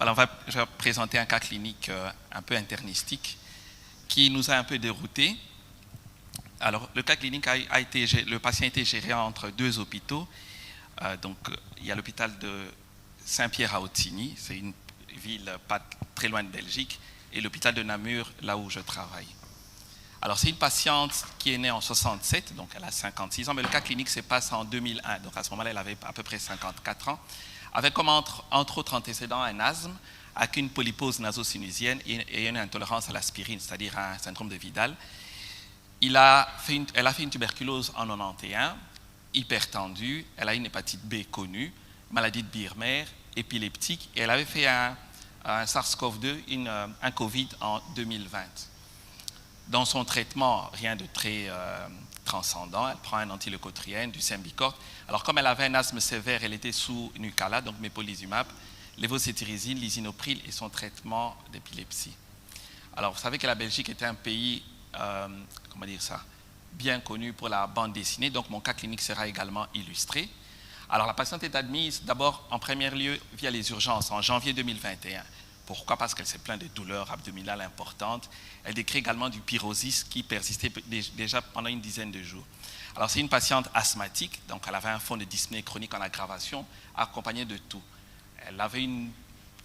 Alors, je vais présenter un cas clinique un peu internistique qui nous a un peu déroutés. Alors, le cas clinique le patient a été géré entre deux hôpitaux. Donc, il y a l'hôpital de Saint-Pierre à Ottigny, c'est une ville pas très loin de Belgique, et l'hôpital de Namur, là où je travaille. Alors, c'est une patiente qui est née en 67, donc elle a 56 ans, mais le cas clinique se passe en 2001, donc à ce moment-là, elle avait à peu près 54 ans, avec comme entre autres antécédents un asthme, avec une polypose naso-sinusienne et une intolérance à l'aspirine, c'est-à-dire un syndrome de Vidal. Elle a fait une tuberculose en 91, hypertendue, elle a une hépatite B connue, maladie de Birmer, épileptique, et elle avait fait un SARS-CoV-2, un Covid en 2020. Dans son traitement, rien de très transcendant, elle prend un antileucotriène, du Symbicort. Alors comme elle avait un asthme sévère, elle était sous Nucala, donc mépolizumab, lévocetirizine, lisinopril et son traitement d'épilepsie. Alors vous savez que la Belgique était un pays, comment dire ça, bien connu pour la bande dessinée, donc mon cas clinique sera également illustré. Alors la patiente est admise d'abord en premier lieu via les urgences en janvier 2021. Pourquoi? Parce qu'elle s'est plainte de douleurs abdominales importantes. Elle décrit également du pyrosis qui persistait déjà pendant une dizaine de jours. Alors c'est une patiente asthmatique, donc elle avait un fond de dyspnée chronique en aggravation, accompagné de toux. Elle avait une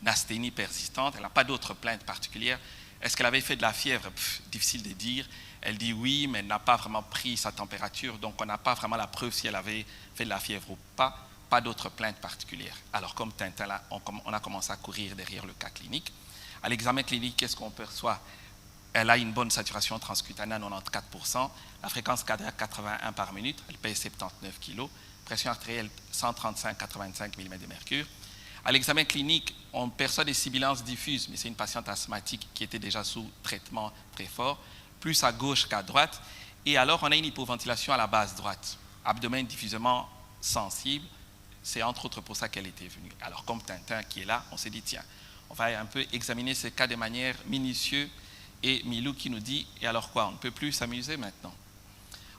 asthénie persistante, elle n'a pas d'autres plaintes particulières. Est-ce qu'elle avait fait de la fièvre? Difficile de dire. Elle dit oui, mais elle n'a pas vraiment pris sa température, donc on n'a pas vraiment la preuve si elle avait fait de la fièvre ou pas. Pas d'autres plaintes particulières. Alors comme Tintin, là, on a commencé à courir derrière le cas clinique. À l'examen clinique, qu'est-ce qu'on perçoit? Elle a une bonne saturation transcutanée à 94%, la fréquence cardiaque 81 par minute, elle pèse 79 kg, pression artérielle 135-85 mm de mercure. À l'examen clinique, on perçoit des sibilances diffuses, mais c'est une patiente asthmatique qui était déjà sous traitement très fort, plus à gauche qu'à droite. Et alors, on a une hypoventilation à la base droite, abdomen diffusément sensible. C'est entre autres pour ça qu'elle était venue. Alors, comme Tintin qui est là, on s'est dit, tiens, on va un peu examiner ce cas de manière minutieuse. Et Milou qui nous dit, et alors quoi, on ne peut plus s'amuser maintenant?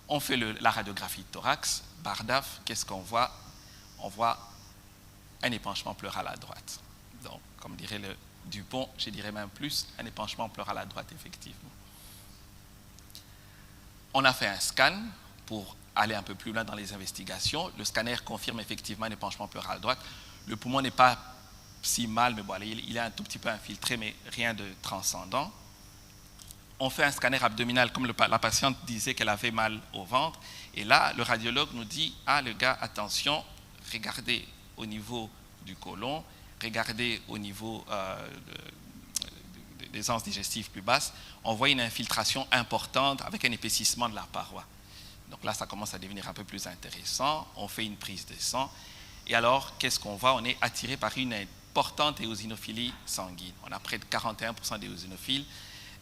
On fait la radiographie de thorax, Bardaf, qu'est-ce qu'on voit? On voit un épanchement pleural à droite. Donc, comme dirait le Dupont, je dirais même plus, un épanchement pleural à droite, effectivement. On a fait un scan pour aller un peu plus loin dans les investigations. Le scanner confirme effectivement un épanchement pleural à droite. Le poumon n'est pas si mal, mais bon, il est un tout petit peu infiltré, mais rien de transcendant. On fait un scanner abdominal, comme la patiente disait qu'elle avait mal au ventre. Et là, le radiologue nous dit, ah, le gars, attention, regardez au niveau du côlon, regardez au niveau des anses digestives plus basses. On voit une infiltration importante avec un épaississement de la paroi. Donc là, ça commence à devenir un peu plus intéressant. On fait une prise de sang. Et alors, qu'est-ce qu'on voit? On est attiré par une importante éosinophilie sanguine. On a près de 41% d'éosinophiles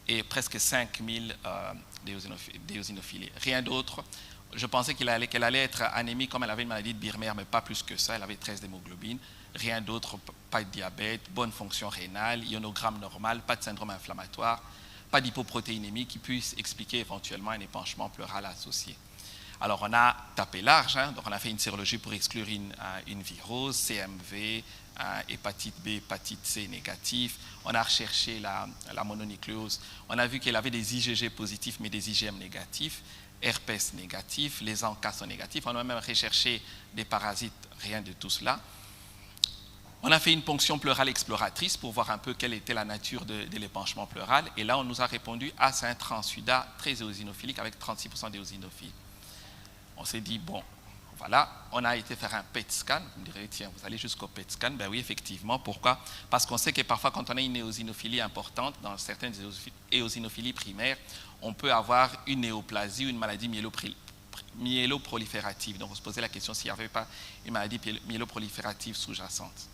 et presque 5000 d'éosinophilies. Rien d'autre. Je pensais qu'elle allait être anémique comme elle avait une maladie de Birmer, mais pas plus que ça. Elle avait 13 d'hémoglobine. Rien d'autre, pas de diabète, bonne fonction rénale, ionogramme normal, pas de syndrome inflammatoire, pas d'hypoprotéinémie qui puisse expliquer éventuellement un épanchement pleural associé. Alors, on a tapé large, hein, donc on a fait une sérologie pour exclure une virose, CMV, hépatite B, hépatite C négatif. On a recherché la mononucléose. On a vu qu'elle avait des IgG positifs, mais des IgM négatifs, herpès négatif, les ANCA sont négatifs. On a même recherché des parasites, rien de tout cela. On a fait une ponction pleurale exploratrice pour voir un peu quelle était la nature de l'épanchement pleural. Et là, on nous a répondu, ah, c'est un transsudat très éosinophilique avec 36% d'éosinophiles. On s'est dit, bon, voilà, on a été faire un PET scan. Vous me direz, tiens, vous allez jusqu'au PET scan. Ben oui, effectivement. Pourquoi? Parce qu'on sait que parfois, quand on a une éosinophilie importante, dans certaines éosinophilies primaires, on peut avoir une néoplasie ou une maladie myéloproliférative. Donc, on se posait la question s'il n'y avait pas une maladie myéloproliférative sous-jacente.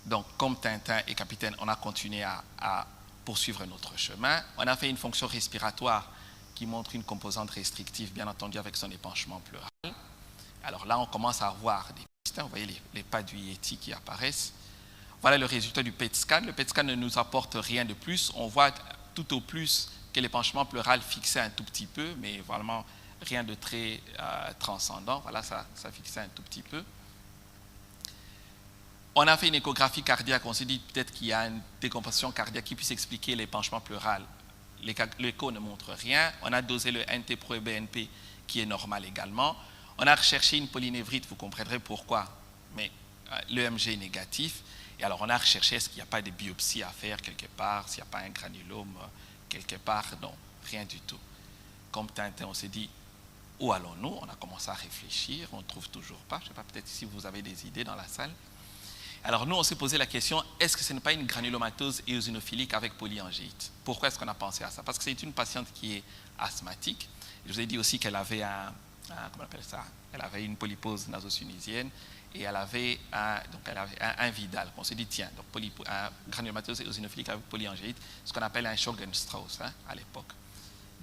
Donc, comme Tintin et Capitaine, on a continué à poursuivre notre chemin. On a fait une fonction respiratoire qui montre une composante restrictive, bien entendu, avec son épanchement pleural. Alors là, on commence à voir des pistes. Vous voyez les pas du Yeti qui apparaissent. Voilà le résultat du PET scan. Le PET scan ne nous apporte rien de plus. On voit tout au plus que l'épanchement pleural fixait un tout petit peu, mais vraiment rien de très transcendant. Voilà, ça fixait un tout petit peu. On a fait une échographie cardiaque, on s'est dit peut-être qu'il y a une décomposition cardiaque qui puisse expliquer l'épanchement pleural. L'écho ne montre rien. On a dosé le NT-proBNP qui est normal également. On a recherché une polynévrite, vous comprendrez pourquoi, mais l'EMG est négatif. Et alors on a recherché est-ce qu'il n'y a pas de biopsie à faire quelque part, s'il n'y a pas un granulome quelque part. Non, rien du tout. Comme Tintin, on s'est dit, où allons-nous? On a commencé à réfléchir, on ne trouve toujours pas. Je ne sais pas, peut-être si vous avez des idées dans la salle. Alors nous, on s'est posé la question, est-ce que ce n'est pas une granulomatose éosinophilique avec polyangite? Pourquoi est-ce qu'on a pensé à ça? Parce que c'est une patiente qui est asthmatique. Je vous ai dit aussi qu'elle avait comment on appelle ça? Elle avait une polypose nasosinisienne et elle avait un Vidal. On s'est dit, tiens, donc granulomatose éosinophilique avec polyangite, ce qu'on appelle un Sjogren-Strauss à l'époque.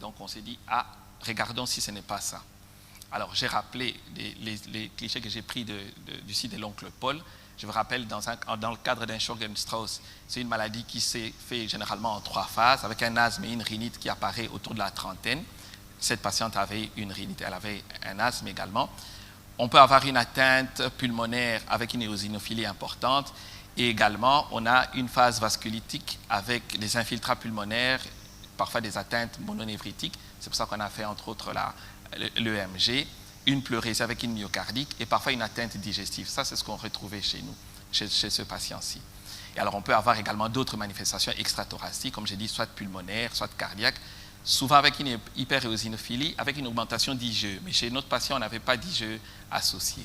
Donc on s'est dit, regardons si ce n'est pas ça. Alors j'ai rappelé les clichés que j'ai pris du site de l'oncle Paul. Je vous rappelle, dans le cadre d'un Sjogren-Strauss, c'est une maladie qui s'est fait généralement en 3 phases, avec un asthme et une rhinite qui apparaît autour de la trentaine. Cette patiente avait une rhinite, elle avait un asthme également. On peut avoir une atteinte pulmonaire avec une éosinophilie importante. Et également, on a une phase vasculitique avec des infiltrats pulmonaires, parfois des atteintes mononévritiques. C'est pour ça qu'on a fait, entre autres, l'EMG. Une pleurésie avec une myocardite et parfois une atteinte digestive. Ça, c'est ce qu'on retrouvait chez nous, chez ce patient-ci. Et alors, on peut avoir également d'autres manifestations extrathoraciques, comme j'ai dit, soit pulmonaires, soit cardiaques, souvent avec une hyperéosinophilie, avec une augmentation d'IgE. Mais chez notre patient, on n'avait pas d'IgE associé.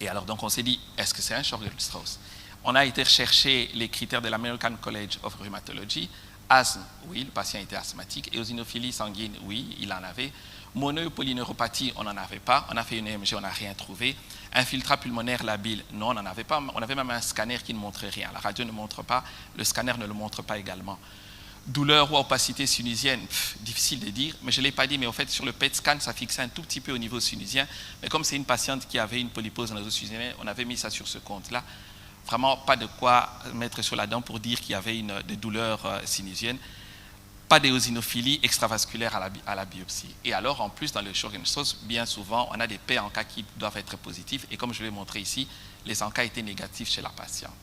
Et alors, donc, on s'est dit, est-ce que c'est un Sjogren-Strauss? On a été rechercher les critères de l'American College of Rheumatology. Asthme, oui, le patient était asthmatique. Éosinophilie sanguine, oui, il en avait. Monopolyneuropathie, on n'en avait pas. On a fait une EMG, on n'a rien trouvé. Infiltrat pulmonaire labile, non, on n'en avait pas. On avait même un scanner qui ne montrait rien. La radio ne montre pas, le scanner ne le montre pas également. Douleur ou opacité sinusien, difficile de dire, mais je ne l'ai pas dit, mais en fait, sur le PET scan, ça fixait un tout petit peu au niveau sinusien. Mais comme c'est une patiente qui avait une polypose nasosinisienne, on avait mis ça sur ce compte-là. Vraiment, pas de quoi mettre sur la dent pour dire qu'il y avait des douleurs sinusiennes. Pas d'éosinophilie extravasculaire à la biopsie. Et alors, en plus, dans le Sjogren-Strauss, bien souvent, on a des P en cas qui doivent être positifs. Et comme je l'ai montré ici, les en cas étaient négatifs chez la patiente.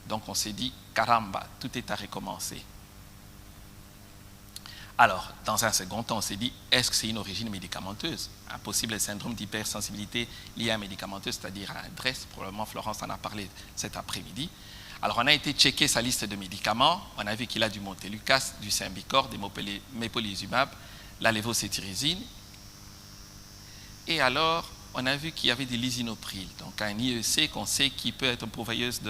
Donc, on s'est dit, caramba, tout est à recommencer. Alors, dans un second temps, on s'est dit, est-ce que c'est une origine médicamenteuse? Un possible syndrome d'hypersensibilité lié à médicamenteuse, c'est-à-dire à un DRESS, probablement Florence en a parlé cet après-midi. Alors, on a été checker sa liste de médicaments. On a vu qu'il a du Montelukast, du Symbicort, des Mepolizumab, la lévocetirizine. Et alors, on a vu qu'il y avait des lisinopril, donc un IEC qu'on sait qui peut être pourvoyeuse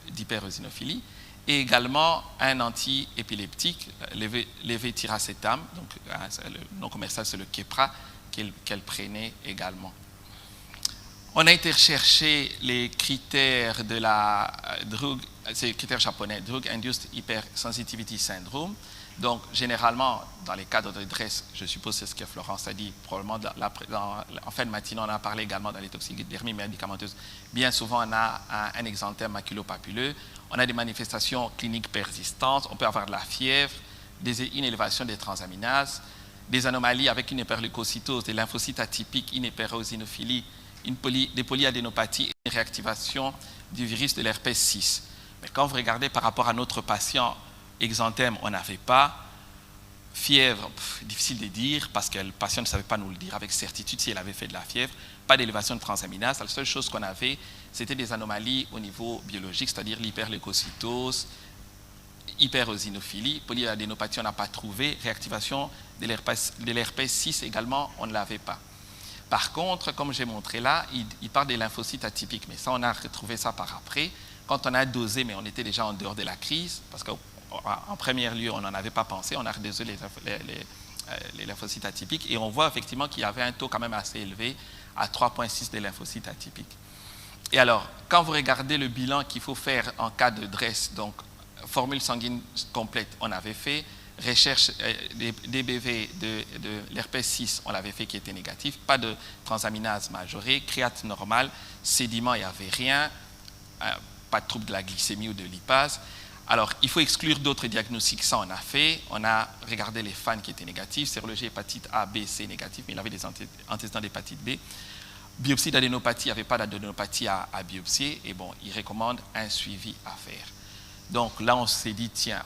d'hyperéosinophilie. Et également un anti-épileptique, levetiracetam, donc le nom commercial c'est le Keppra, qu'elle prenait également. On a été rechercher les critères de la drug, c'est les critères japonais, Drug Induced Hypersensitivity Syndrome. Donc, généralement, dans les cadres de DRESS, je suppose c'est ce que Florence a dit, probablement en fin de matinée, on a parlé également dans les toxicodermies médicamenteuses. Bien souvent, on a un exanthème maculopapuleux, on a des manifestations cliniques persistantes, on peut avoir de la fièvre, une élévation des transaminases, des anomalies avec une hyperleucocytose, des lymphocytes atypiques, une hyperéosinophilie, des polyadénopathies et une réactivation du virus de l'herpès 6. Mais quand vous regardez par rapport à notre patient, exanthème, on n'avait pas. Fièvre, difficile de dire parce que le patient ne savait pas nous le dire avec certitude si elle avait fait de la fièvre. Pas d'élévation de transaminase. La seule chose qu'on avait, c'était des anomalies au niveau biologique, c'est-à-dire l'hyperleucocytose, hyperéosinophilie, polyadénopathie, on n'a pas trouvé. Réactivation de l'herpès 6 également, on ne l'avait pas. Par contre, comme j'ai montré là, il parle des lymphocytes atypiques, mais ça, on a retrouvé ça par après. Quand on a dosé, mais on était déjà en dehors de la crise, parce qu'en premier lieu, on n'en avait pas pensé, on a redosé les lymphocytes atypiques, et on voit effectivement qu'il y avait un taux quand même assez élevé, à 3,6 des lymphocytes atypiques. Et alors, quand vous regardez le bilan qu'il faut faire en cas de DRESS, donc formule sanguine complète, on avait fait, recherche des BV de l'herpès 6, on l'avait fait qui était négatif, pas de transaminase majorée, créate normale, sédiment, il n'y avait rien, pas de trouble de la glycémie ou de lipase. Alors, il faut exclure d'autres diagnostics, ça on a fait, on a regardé les FAN qui étaient négatifs, sérologie hépatite A, B, C négatif, mais il avait des antécédents d'hépatite B. Biopsie d'adénopathie, il n'y avait pas d'adénopathie à biopsier, et bon, il recommande un suivi à faire. Donc là, on s'est dit, tiens,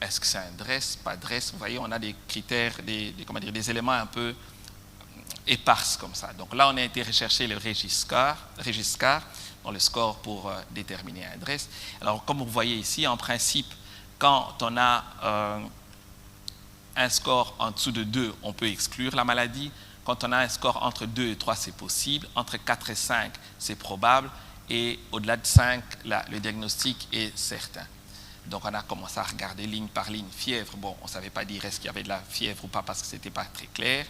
est-ce que c'est un DRESS, pas DRESS? Vous voyez, on a des critères, des éléments un peu éparses comme ça. Donc là, on a été rechercher le Regiscar dans le score pour déterminer un DRESS. Alors, comme vous voyez ici, en principe, quand on a un score en dessous de 2, on peut exclure la maladie. Quand on a un score entre 2 et 3, c'est possible. Entre 4 et 5, c'est probable. Et au-delà de 5, le diagnostic est certain. Donc, on a commencé à regarder ligne par ligne. Fièvre, bon, on ne savait pas dire est-ce qu'il y avait de la fièvre ou pas parce que ce n'était pas très clair.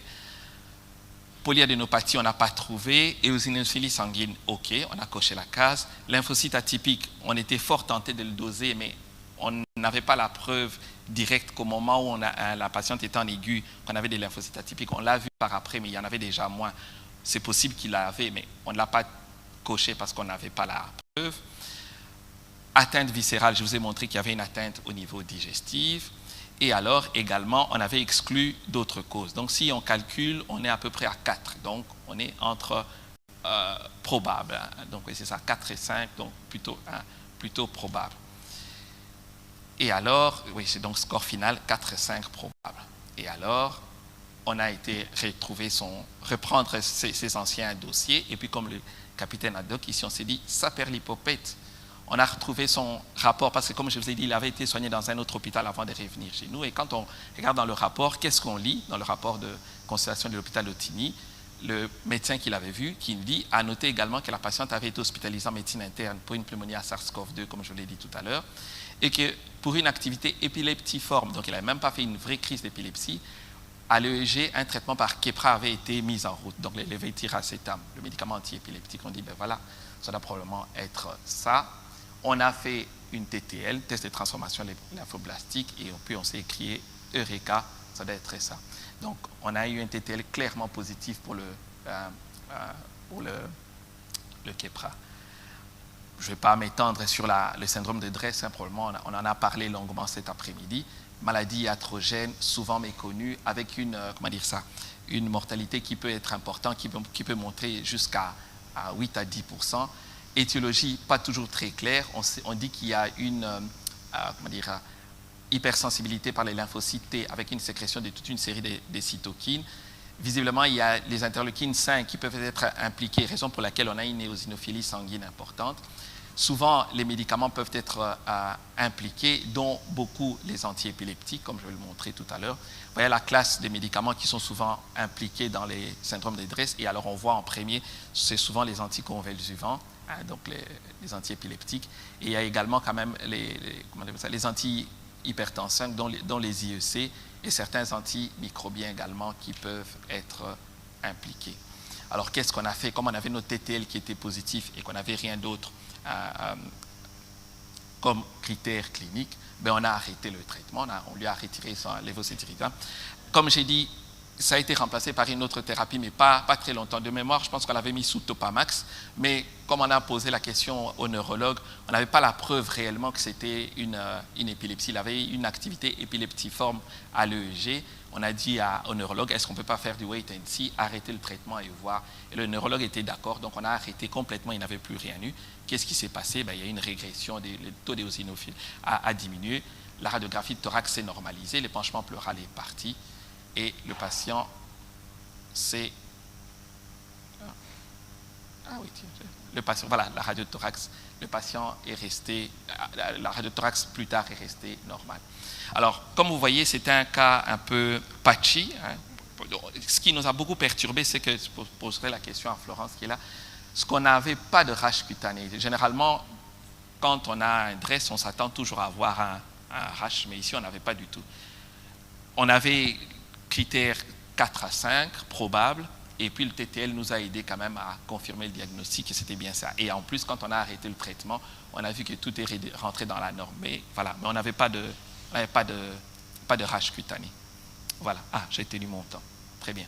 Polyadénopathie, on n'a pas trouvé. Éosinophilie sanguine, OK, on a coché la case. Lymphocyte atypique, on était fort tenté de le doser, mais on n'avait pas la preuve directe qu'au moment où la patiente était en aiguë, qu'on avait des lymphocytes atypiques. On l'a vu par après, mais il y en avait déjà moins. C'est possible qu'il l'avait, mais on ne l'a pas coché parce qu'on n'avait pas la preuve. Atteinte viscérale, je vous ai montré qu'il y avait une atteinte au niveau digestif. Et alors, également, on avait exclu d'autres causes. Donc, si on calcule, on est à peu près à 4. Donc, on est entre probable. Hein. Donc, oui, c'est ça, 4 et 5, donc plutôt probable. Et alors, oui, c'est donc score final 4 et 5 probable. Et alors, on a été reprendre ses anciens dossiers. Et puis, comme le capitaine Haddock, ici, on s'est dit, saperlipopète. On a retrouvé son rapport, parce que comme je vous ai dit, il avait été soigné dans un autre hôpital avant de revenir chez nous. Et quand on regarde dans le rapport, qu'est-ce qu'on lit dans le rapport de consultation de l'hôpital d'Otigny? Le médecin qui l'avait vu, qui nous dit, a noté également que la patiente avait été hospitalisée en médecine interne pour une pneumonie à SARS-CoV-2, comme je vous l'ai dit tout à l'heure, et que pour une activité épileptiforme, donc il n'avait même pas fait une vraie crise d'épilepsie, à l'EEG, un traitement par Keppra avait été mis en route, donc le levetiracetam, le médicament anti-épileptique. On dit, ben voilà, ça doit probablement être ça. On a fait une TTL, test de transformation lymphoblastique, et puis on s'est écrit Eureka, ça doit être ça. Donc, on a eu un TTL clairement positif pour le Keppra. Je ne vais pas m'étendre sur le syndrome de DRESS, hein, probablement on en a parlé longuement cet après-midi. Maladie iatrogène, souvent méconnue, avec une mortalité qui peut être importante, qui peut monter jusqu'à 8 à 10%. Étiologie, pas toujours très claire. On dit qu'il y a une hypersensibilité par les lymphocytes T avec une sécrétion de toute une série de cytokines. Visiblement, il y a les interleukines 5 qui peuvent être impliquées, raison pour laquelle on a une éosinophilie sanguine importante. Souvent, les médicaments peuvent être impliqués, dont beaucoup les antiépileptiques, comme je vais le montrer tout à l'heure. Vous voyez la classe des médicaments qui sont souvent impliqués dans les syndromes de DRESS. Et alors, on voit en premier, c'est souvent les anticonvulsivants, hein, donc les antiépileptiques. Et il y a également quand même les antihypertenseurs, dont les IEC, et certains antimicrobiens également qui peuvent être impliqués. Alors, qu'est-ce qu'on a fait? Comme on avait notre TTL qui était positif et qu'on n'avait rien d'autre comme critère clinique, ben on a arrêté le traitement, on lui a retiré son lévocétiritam. Comme j'ai dit, ça a été remplacé par une autre thérapie, mais pas très longtemps. De mémoire, je pense qu'on l'avait mis sous Topamax, mais comme on a posé la question au neurologue, on n'avait pas la preuve réellement que c'était une épilepsie. Il avait une activité épileptiforme à l'EEG. On a dit au neurologue, est-ce qu'on ne peut pas faire du wait and see, arrêter le traitement et voir. Et le neurologue était d'accord, donc on a arrêté complètement, il n'avait plus rien eu. Qu'est-ce qui s'est passé? Ben, il y a eu une régression, le taux d'éosinophilie a diminué, la radiographie de thorax s'est normalisée, l'épanchement pleural est parti, et le patient c'est le patient, voilà, la radiothorax, le patient est resté, la radiothorax plus tard est restée normale. Alors, comme vous voyez, c'était un cas un peu patchy. Hein. Ce qui nous a beaucoup perturbé, c'est que, je poserai la question à Florence qui est là, ce qu'on n'avait pas de rash cutané. Généralement, quand on a un DRESS, on s'attend toujours à avoir un rash, mais ici, on n'avait pas du tout. On avait critères 4 à 5, probables, et puis le TTL nous a aidé quand même à confirmer le diagnostic et c'était bien ça. Et en plus, quand on a arrêté le traitement, on a vu que tout est rentré dans la norme. Mais voilà, mais on n'avait pas de rash cutané. Voilà. Ah, j'ai tenu mon temps. Très bien.